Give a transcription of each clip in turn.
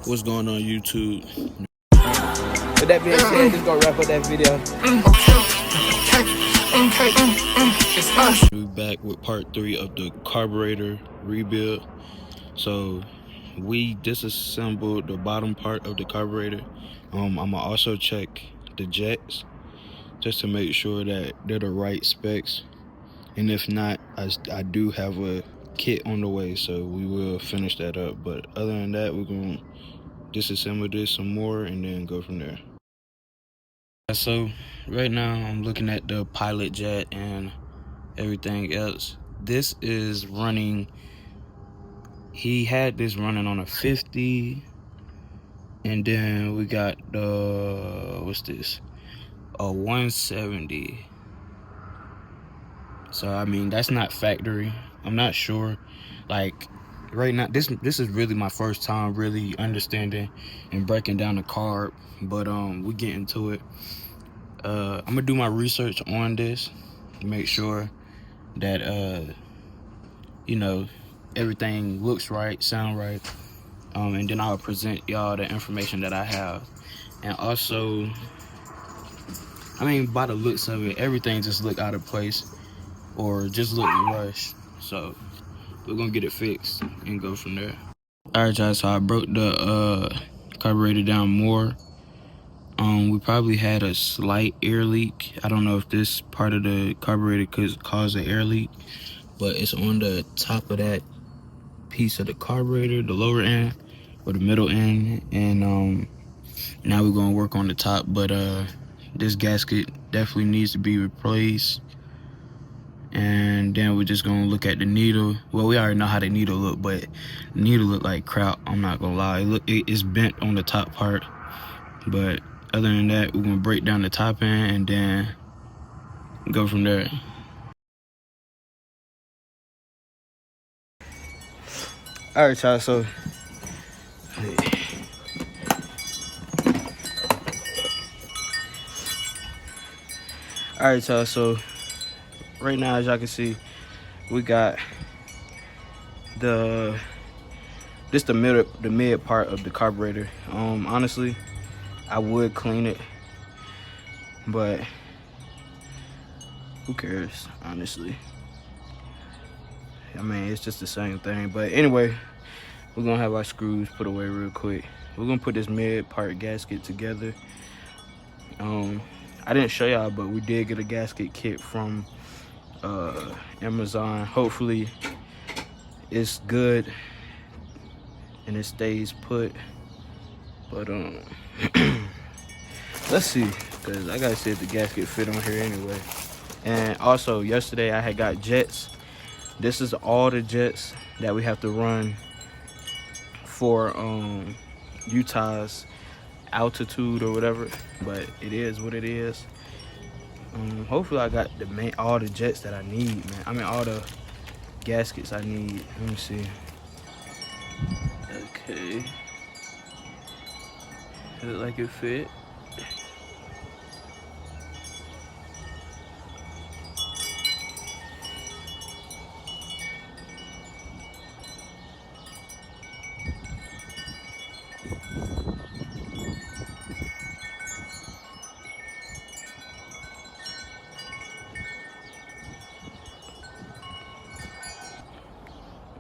What's going on YouTube? With that being said, just gonna wrap up that video. It's us. We're back with part 3 of the carburetor rebuild. So we disassembled the bottom part of the carburetor. I'm gonna also check the jets just to make sure that they're the right specs. And if not, I do have a kit on the way, so we will finish that up. But other than that, we're gonna disassemble this some more and then go from there. So right now I'm looking at the pilot jet and everything else. This is running, he had this running on a 50, and then we got the, what's this, a 170. So I mean, that's not factory. I'm not sure, like right now this is really my first time really understanding and breaking down the carb, but we get into it. I'm gonna do my research on this to make sure that you know, everything looks right, sound right, and then I'll present y'all the information that I have. And also, I mean, by the looks of it, everything just look out of place or just look rushed. So we're gonna get it fixed and go from there. All right, y'all. So I broke the carburetor down more. We probably had a slight air leak. I don't know if this part of the carburetor could cause an air leak, but it's on the top of that piece of the carburetor, the lower end or the middle end, and now we're gonna work on the top. But this gasket definitely needs to be replaced, and then we're just gonna look at the needle. Well, we already know how the needle look, but the needle look like crap. I'm not gonna lie, it's bent on the top part. But other than that, we're gonna break down the top end and then go from there. All right, y'all. So so right now, as y'all can see, we got the mid part of the carburetor. Honestly, I would clean it, but who cares, honestly? I mean, it's just the same thing. But anyway, we're gonna have our screws put away real quick. We're gonna put this mid part gasket together. I didn't show y'all, but we did get a gasket kit from Amazon. Hopefully it's good and it stays put. But let's see, because I gotta see if the gasket fit on here anyway. And also yesterday I had got jets. This is all the jets that we have to run for Utah's altitude or whatever, but it is what it is. Hopefully I got all the jets that I need, man. I mean, all the gaskets I need. Let me see. Okay, look like it fit.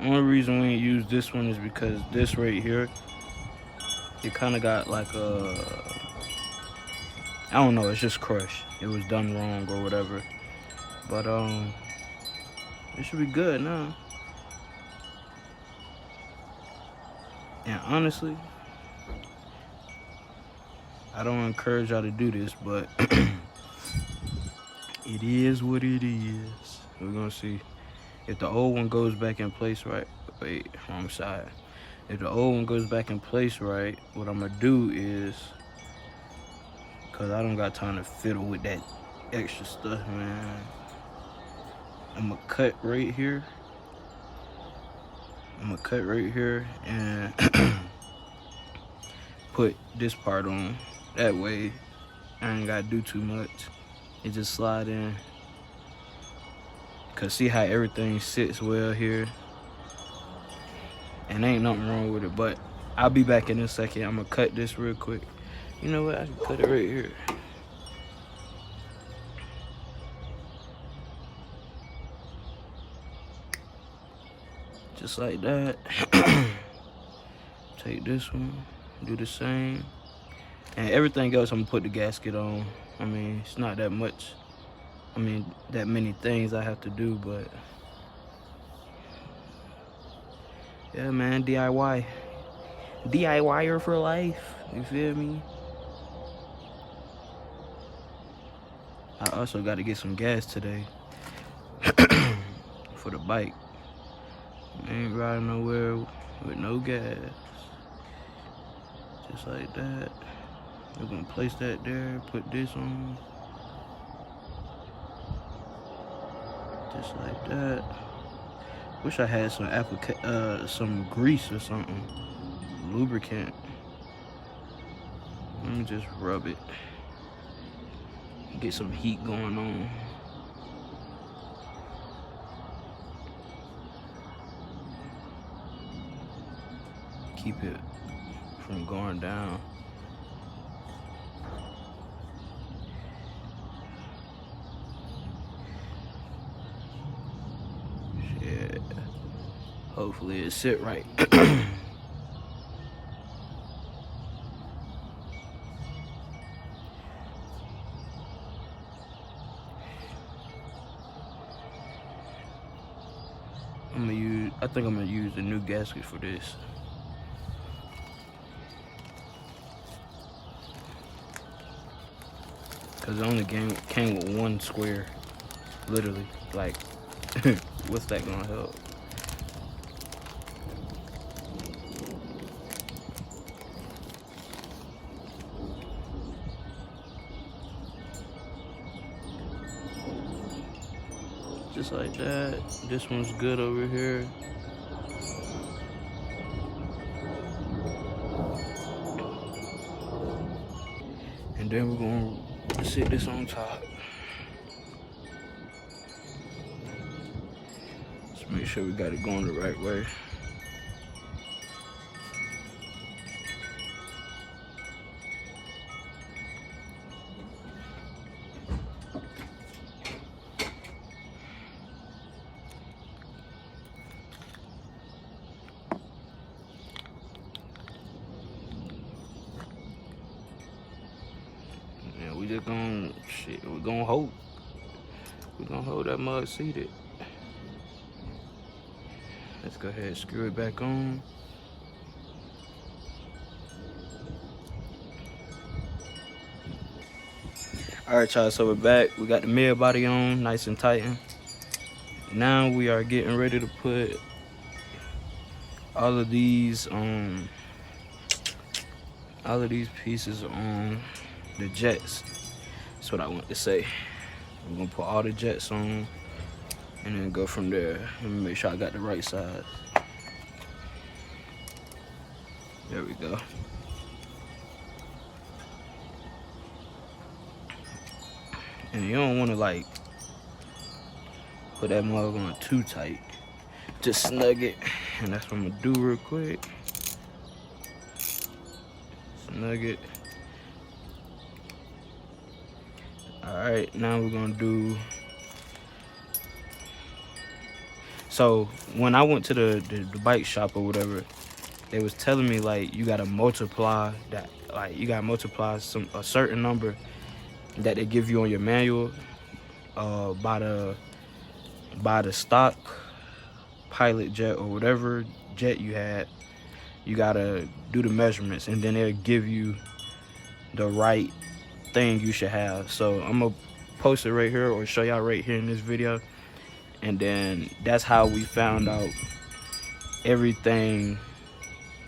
Only reason we didn't use this one is because this right here, it kind of got like a, I don't know, it's just crushed. It was done wrong or whatever. But it should be good now. And honestly, I don't encourage y'all to do this, but it is what it is. We're gonna see if the old one goes back in place right. Wait, wrong side. If the old one goes back in place right, what I'm gonna do is, cause I don't got time to fiddle with that extra stuff, man. I'm gonna cut right here. And put this part on. That way I ain't gotta do too much. It just slide in. Cause see how everything sits well here, and ain't nothing wrong with it, but I'll be back in a second. I'm gonna cut this real quick. You know what? I can cut it right here. Just like that. Take this one, do the same. And everything else, I'm gonna put the gasket on. I mean, it's not that much. I mean, that many things I have to do, but yeah, man, DIY. DIYer for life. You feel me? I also got to get some gas today for the bike. I ain't riding nowhere with no gas. Just like that. We're gonna place that there, put this on. Just like that. Wish I had some grease or something. Lubricant. Let me just rub it. Get some heat going on. Keep it from going down. Shit. Hopefully it sit right. I think I'm gonna use the new gasket for this. Cause it only came with one square, literally. Like, what's that gonna help? Just like that. This one's good over here. And then we're gonna sit this on top. Let's make sure we got it going the right way. We just gonna, shit, we're gonna hold. We're gonna hold that mug seated. Let's go ahead and screw it back on. All right, y'all, so we're back. We got the mid body on, nice and tight. Now we are getting ready to put all of these pieces on the jets. That's what I want to say. We're gonna put all the jets on and then go from there. Let me make sure I got the right size. There we go. And you don't want to like put that mug on too tight. Just snug it, and that's what I'm gonna do real quick. Snug it. All right, now we're gonna do. So when I went to the bike shop or whatever, they was telling me like you gotta multiply that, like you gotta multiply a certain number that they give you on your manual by the stock pilot jet or whatever jet you had. You gotta do the measurements and then they'll give you the right thing you should have. So I'm gonna post it right here or show y'all right here in this video, and then that's how we found out everything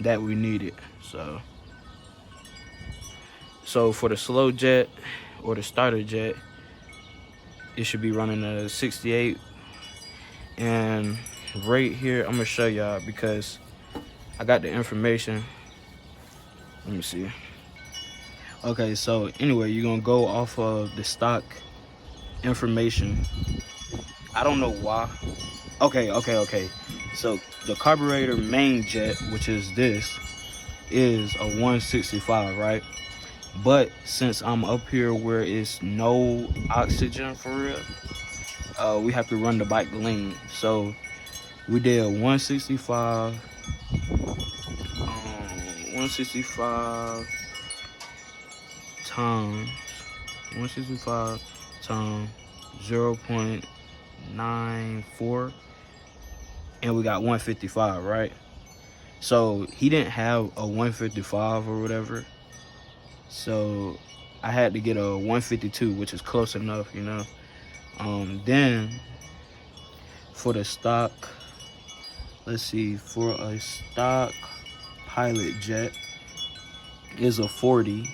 that we needed. So for the slow jet or the starter jet, it should be running a 68. And right here I'm gonna show y'all because I got the information. Let me see. Okay, so anyway, you're gonna go off of the stock information. I don't know why. Okay. So the carburetor main jet, which is this, is a 165, right? But since I'm up here where it's no oxygen for real, we have to run the bike lean. So we did 165, 165 times 165 times 0.94, and we got 155, right? So he didn't have a 155 or whatever, so I had to get a 152, which is close enough, you know. Then for the stock, let's see, for a stock pilot jet is a 40.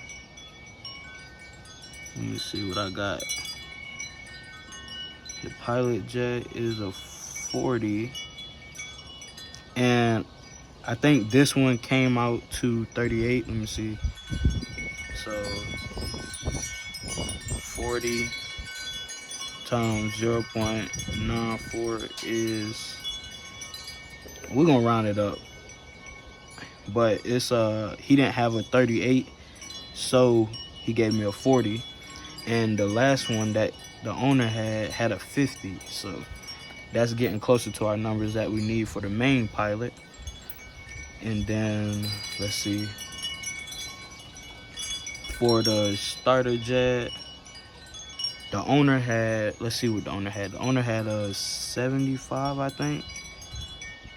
Let me see what I got. The pilot jet is a 40, and I think this one came out to 38. Let me see. So 40 times 0.94 is, we're gonna round it up, but it's he didn't have a 38, so he gave me a 40, and the last one that the owner had a 50, so that's getting closer to our numbers that we need for the main pilot. And then let's see, for the starter jet, the owner had, let's see what the owner had. The owner had a 75, I think,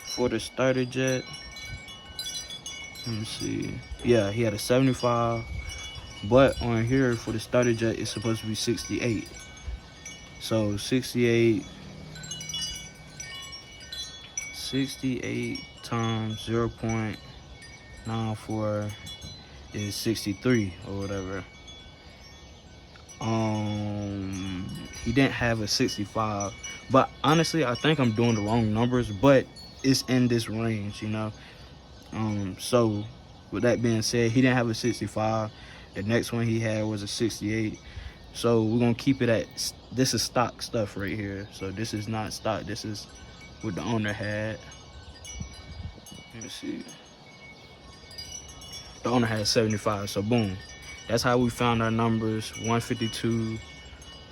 for the starter jet. Let me see. Yeah, he had a 75, but on here for the starter jet it's supposed to be 68. So 68 times 0.94 is 63 or whatever. He didn't have a 65, but honestly I think I'm doing the wrong numbers, but it's in this range, you know. So with that being said, he didn't have a 65. The next one he had was a 68. So we're gonna keep it at, this is stock stuff right here. So this is not stock, this is what the owner had. Let me see. The owner had 75, so boom. That's how we found our numbers: 152,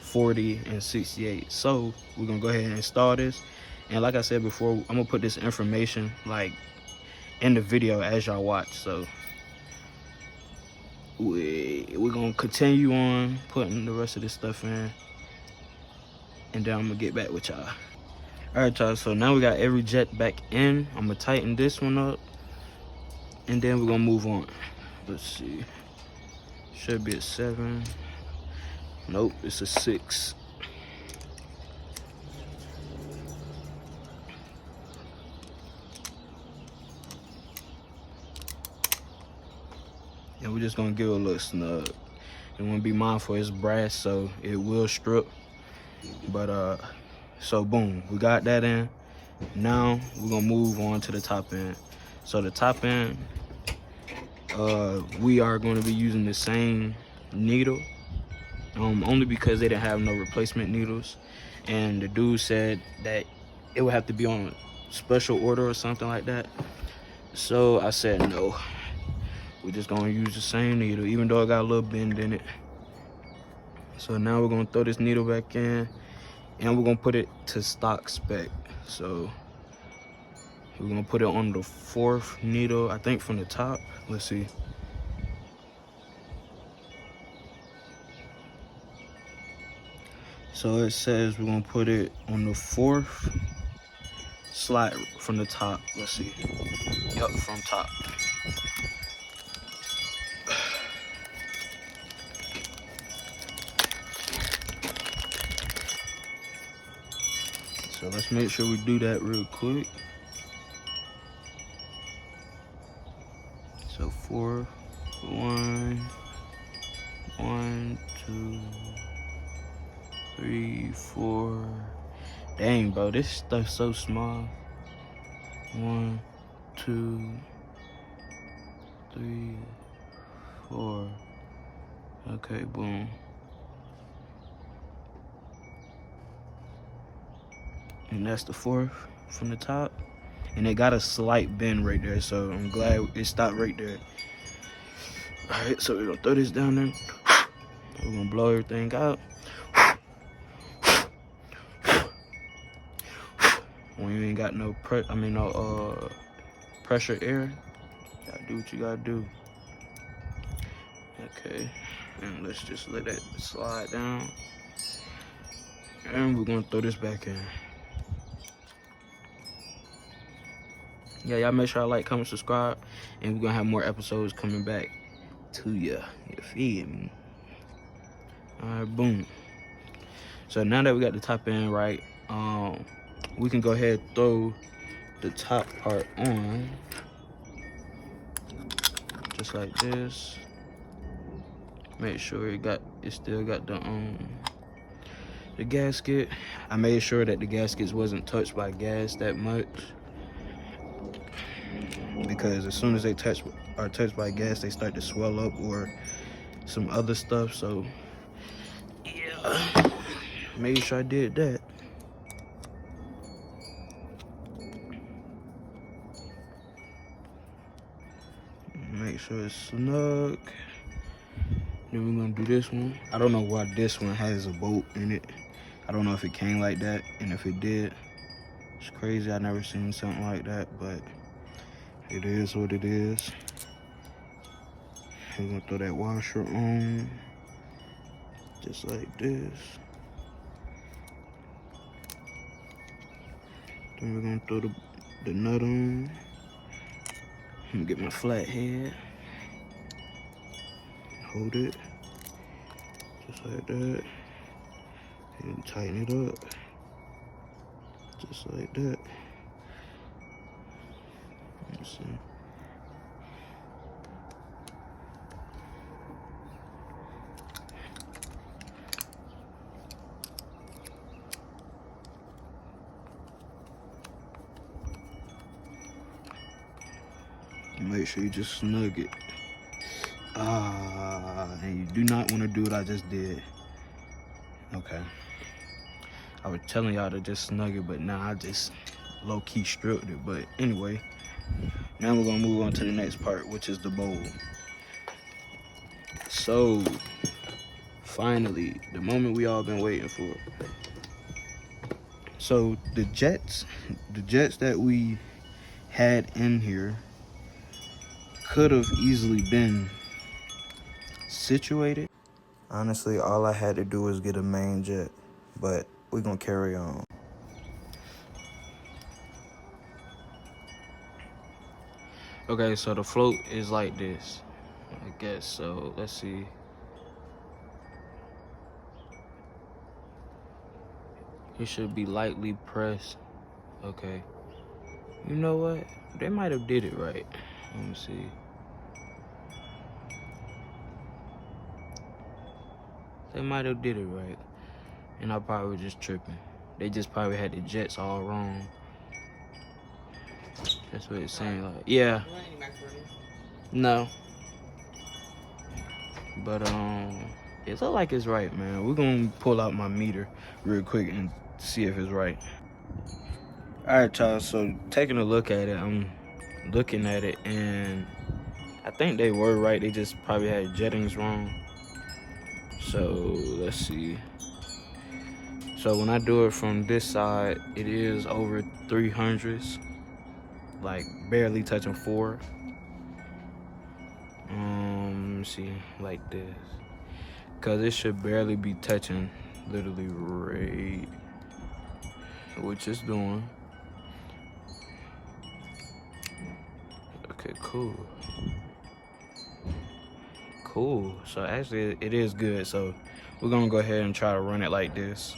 40, and 68. So we're gonna go ahead and install this. And like I said before, I'm gonna put this information like in the video as y'all watch. So we're gonna continue on putting the rest of this stuff in, and then I'm gonna get back with y'all. All right, y'all, so now we got every jet back in. I'm gonna tighten this one up, and then we're gonna move on. Let's see, should be a 7. Nope, it's a 6. And we're just gonna give it a little snug. And want to be mindful, it's brass, so it will strip. But so boom, we got that in. Now we're gonna move on to the top end. So the top end, we are going to be using the same needle, only because they didn't have no replacement needles, and the dude said that it would have to be on special order or something like that. So I said no, we're just gonna use the same needle, even though it got a little bend in it. So now we're gonna throw this needle back in, and we're gonna put it to stock spec. So we're gonna put it on the 4th needle, I think, from the top. Let's see. So it says we're gonna put it on the 4th slot from the top. Let's see. Yep, from top. So let's make sure we do that real quick. So 4, 1, 2, 3, 4. Dang, bro, this stuff's so small. 1, 2, 3, 4. Okay, boom. And that's the 4th from the top. and it got a slight bend right there, so I'm glad it stopped right there. All right, so we're gonna throw this down there. We're gonna blow everything out. When you ain't got no pressure air, you gotta do what you gotta do. Okay, and let's just let that slide down. And we're gonna throw this back in. Yeah, y'all make sure y'all like, comment, subscribe, and we're gonna have more episodes coming back to ya. You feel me? Alright, boom. So now that we got the top end right, we can go ahead and throw the top part on. Just like this. Make sure it still got the gasket. I made sure that the gaskets wasn't touched by gas that much, because as soon as they are touched by gas, they start to swell up or some other stuff. So yeah, made sure I did that. Make sure it's snug. Then we're gonna do this one. I don't know why this one has a bolt in it. I don't know if it came like that, and if it did, it's crazy. I never seen something like that, but it is what it is. We're gonna throw that washer on, just like this. Then we're gonna throw the nut on. I'm gonna get my flat head. Hold it, just like that. And tighten it up, just like that. Let's see. Make sure you just snug it. And you do not want to do what I just did. Okay. I was telling y'all to just snug it, but now I just low-key stripped it. But anyway, now we're gonna move on to the next part, which is the bowl. So finally, the moment we all been waiting for. So the jets that we had in here could have easily been situated. Honestly, all I had to do was get a main jet, but we're gonna carry on. Okay, so the float is like this, I guess. So let's see. It should be lightly pressed. Okay. You know what? They might have did it right. Let me see. They might have did it right. And I probably was just tripping. They just probably had the jets all wrong. That's what it's saying. Like, yeah. No. But it look like it's right, man. We're gonna pull out my meter real quick and see if it's right. All right, y'all. So taking a look at it, I'm looking at it, and I think they were right. They just probably had jettings wrong. So let's see. So when I do it from this side, it is over 300s, like barely touching 4. Let me see, like this, cause it should barely be touching, literally right, which it's doing. Okay, cool. So actually, it is good. So we're gonna go ahead and try to run it like this.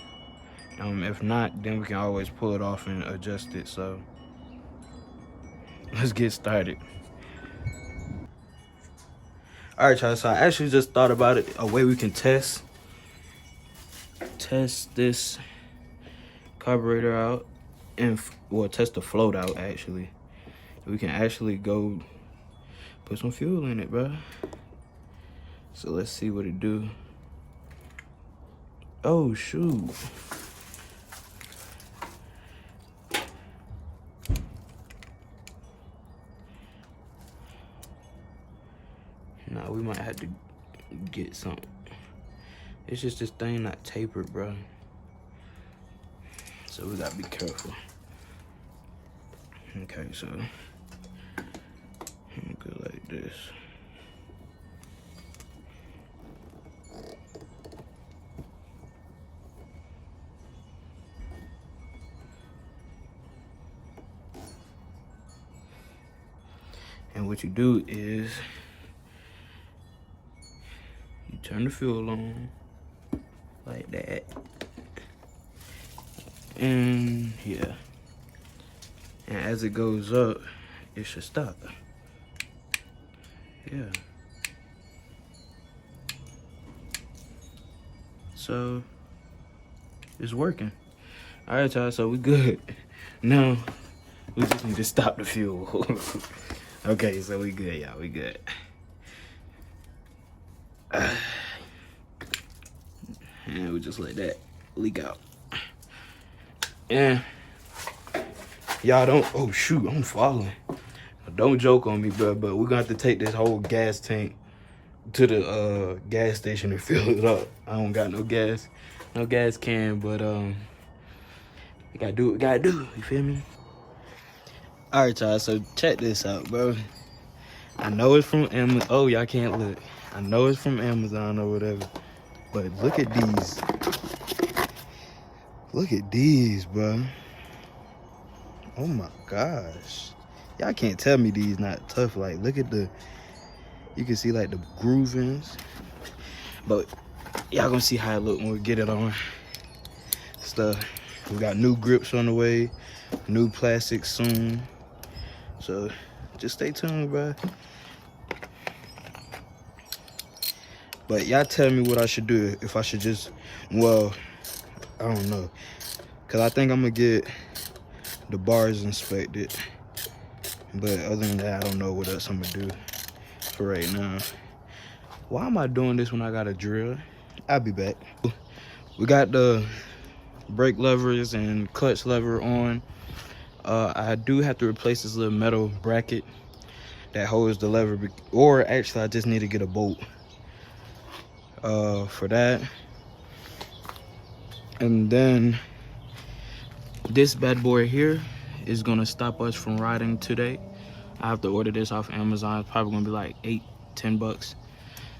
If not, then we can always pull it off and adjust it. So let's get started. All right, y'all. So I actually just thought about it, a way we can test this carburetor out, and test the float out. Actually, we can actually go put some fuel in it, bro. So let's see what it do. Oh shoot. Nah, we might have to get something. It's just this thing not tapered, bro. So we gotta be careful. Okay, so go like this. And what you do is you turn the fuel on like that. And yeah. And as it goes up, it should stop. Yeah. So it's working. All right, y'all, so we good. Now we just need to stop the fuel. Okay, so we good, y'all, we good. And we just let that leak out. And y'all don't, oh shoot, I'm falling. Don't joke on me, bro, but we're gonna have to take this whole gas tank to the gas station and fill it up. I don't got no gas can, but we gotta do what we gotta do, you feel me? All right, y'all, so check this out, bro. I know it's from Amazon. Oh, y'all can't look. I know it's from Amazon or whatever, but look at these. Look at these, bro. Oh my gosh. Y'all can't tell me these not tough. Like, look at the, you can see like the groovings. But y'all gonna see how it look when we get it on. Stuff. We got new grips on the way, new plastic soon. So just stay tuned, bro. But y'all tell me what I should do. If I should just, well, I don't know. Cause I think I'm gonna get the bars inspected. But other than that, I don't know what else I'm gonna do for right now. Why am I doing this when I got a drill? I'll be back. We got the brake levers and clutch lever on. I do have to replace this little metal bracket that holds the lever, or actually I just need to get a bolt for that. And then this bad boy here is gonna stop us from riding today. I have to order this off Amazon. It's probably gonna be like $8-10 bucks,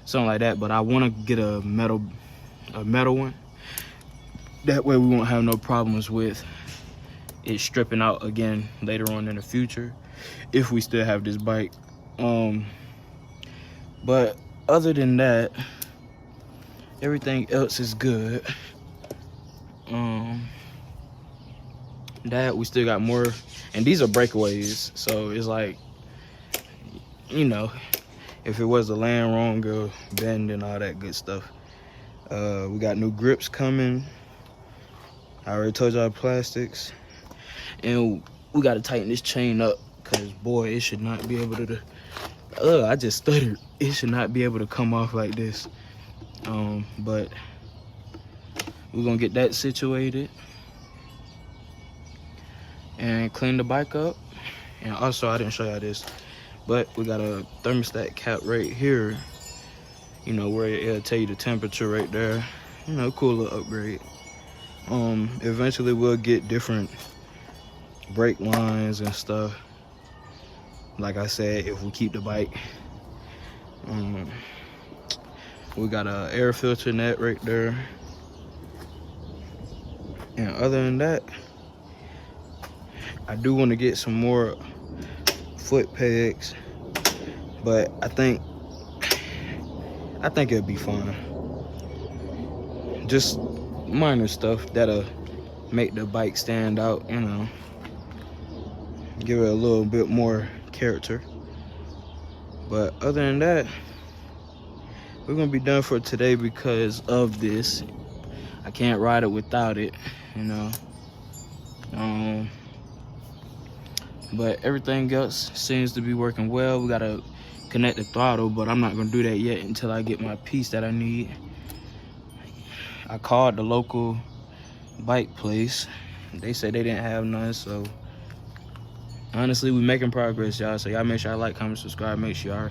something like that. But I want to get a metal one. That way we won't have no problems with it stripping out again later on in the future, if we still have this bike. But other than that, everything else is good. That we still got more, and these are breakaways, so it's like, you know, if it was to land wrong or bend and all that good stuff. We got new grips coming. I already told y'all plastics, and we got to tighten this chain up, because boy, it should not be able to, I just stuttered, it should not be able to come off like this. But we're gonna get that situated and clean the bike up. And also, I didn't show y'all this, but we got a thermostat cap right here, you know, where it'll tell you the temperature right there. You know, cool little upgrade. Eventually we'll get different brake lines and stuff, like I said, if we keep the bike. We got a air filter net right there. And other than that, I do want to get some more foot pegs, but I think it'll be fine. Just minor stuff that'll make the bike stand out, you know, give it a little bit more character. But other than that, we're gonna be done for today because of this. I can't ride it without it, you know. But everything else seems to be working well. We gotta connect the throttle, but I'm not gonna do that yet until I get my piece that I need. I called the local bike place. They said they didn't have none, so honestly, we making progress, y'all. So y'all make sure y'all like, comment, subscribe. Make sure y'all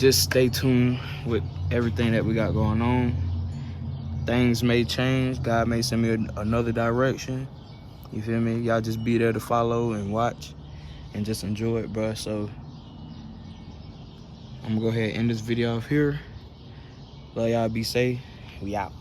just stay tuned with everything that we got going on. Things may change. God may send me another direction. You feel me? Y'all just be there to follow and watch and just enjoy it, bro. So I'm gonna go ahead and end this video off here. Love y'all, be safe. We out.